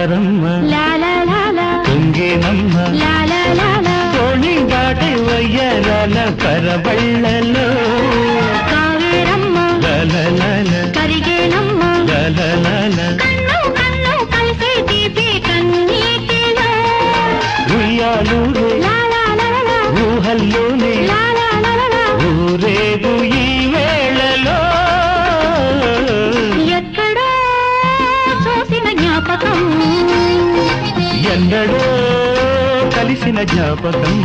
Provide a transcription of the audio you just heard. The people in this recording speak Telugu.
జారమ్మ తుంగేనమ్మ తోణి దాటి వయ్యరాల పరబళ్ళలో కావేరమ్మ కరిగేనమ్మ కన్ను కలిసే తీపి కన్నీటిలో ఉయ్యాలూరే ఊహల్లోనే ఊరేగు ఈ వేళలో ఎక్కడో చూసిన జ్ఞాపకం ఎన్నడో కలిసిన జ్ఞాపకం